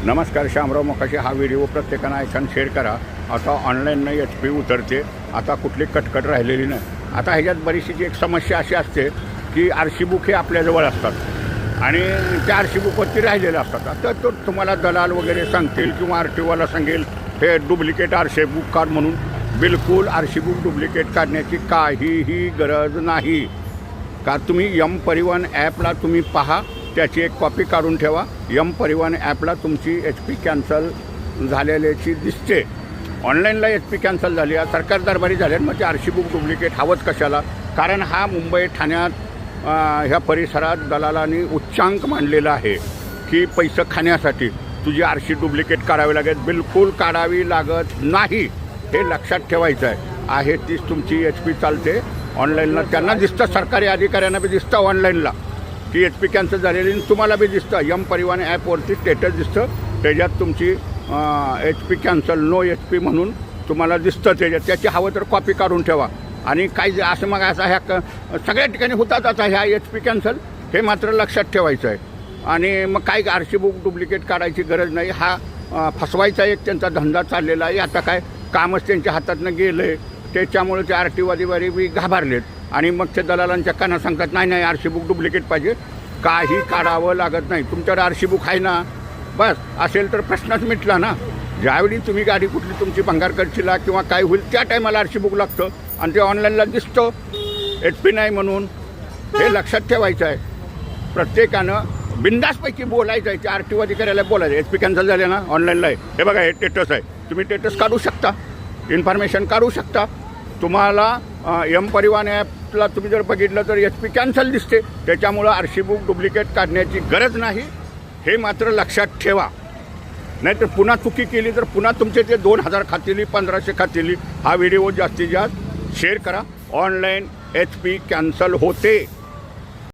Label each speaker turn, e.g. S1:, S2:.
S1: नमस्कार, शामराव मोकाशी. हा व्हिडिओ प्रत्येकानं ऐकून शेअर करा. आता ऑनलाईननं HP उतरते, आता कुठली कटकट राहिलेली नाही. आता ह्याच्यात बरीचशी एक समस्या अशी असते की RC बुक हे आपल्याजवळ असतात आणि त्या RC बुकवरती राहिलेले असतात. आता तो तुम्हाला दलाल वगैरे सांगतील किंवा RTOवाला सांगेल हे डुप्लिकेट RC बुक काढ म्हणून. बिलकुल RC बुक डुप्लिकेट काढण्याची काहीही गरज नाही. का तुम्ही परिवहन ॲपला तुम्ही पहा, त्याची एक कॉपी काढून ठेवा. परिवहन ॲपला तुमची HP कॅन्सल झालेल्याची दिसते. ऑनलाईनला HP कॅन्सल झाली, सरकार दरबारी झाले, मग ते RC बुक डुप्लिकेट हवंच कशाला? कारण हा मुंबई ठाण्यात ह्या परिसरात दलालांनी उच्चांक मांडलेला आहे की पैसे खाण्यासाठी तुझी RC डुप्लिकेट काढावी लागेल. बिलकुल काढावी लागत नाही, हे लक्षात ठेवायचं आहे. तीच तुमची HP चालते ऑनलाईनला. त्यांना दिसतं, सरकारी अधिकाऱ्यांना बी दिसतं ऑनलाईनला की HP कॅन्सल झालेली. तुम्हाला बी दिसतं, परिवहन ॲपवरती स्टेटस दिसतं, त्याच्यात तुमची HP कॅन्सल, नो HP म्हणून तुम्हाला दिसतं. त्याची हवं तर कॉपी काढून ठेवा. आणि काही असं मग असं ह्या सगळ्या ठिकाणी होतात आता ह्या HP कॅन्सल, हे मात्र लक्षात ठेवायचं आहे. आणि मग काय RC बुक डुप्लिकेट काढायची गरज नाही. हा फसवायचा एक त्यांचा धंदा चाललेला आहे. आता काय कामच त्यांच्या हातातनं गेलं आहे, त्याच्यामुळे ते RTOवादी बी घाबरलेत आणि मग ते दलालांच्या काना सांगतात नाही नाही RC बुक डुप्लिकेट पाहिजे. काही काढावं लागत नाही. तुमच्याकडे RC बुक आहे ना, बस असेल तर प्रश्नच मिटला ना. ज्यावेळी तुम्ही गाडी कुठली तुमची भंगार करशीला किंवा काय होईल त्या टायमाला RC बुक लागतं आणि ते ऑनलाईनला दिसतं HP नाही म्हणून. हे लक्षात ठेवायचं आहे. प्रत्येकानं बिंदासपैकी बोलायचं आहे. त्या RTO अधिकाऱ्याला बोलायचं HP कॅन्सल झाले ना, ऑनलाईनला आहे, हे बघा हे स्टेटस आहे, तुम्ही स्टेटस काढू शकता, इन्फॉर्मेशन काढू शकता. तुम्हाला परिवहन ॲपला तुम्ही जर बघितलं तर HP कॅन्सल दिसते. त्याच्यामुळं RC बुक डुप्लिकेट काढण्याची गरज नाही, हे मात्र लक्षात ठेवा. नाहीतर पुन्हा चुकी केली तर पुन्हा तुमचे ते 2000 खातील, 1500 खातील. हा व्हिडिओ जास्तीत जास्त शेअर करा. ऑनलाईन HP कॅन्सल होते.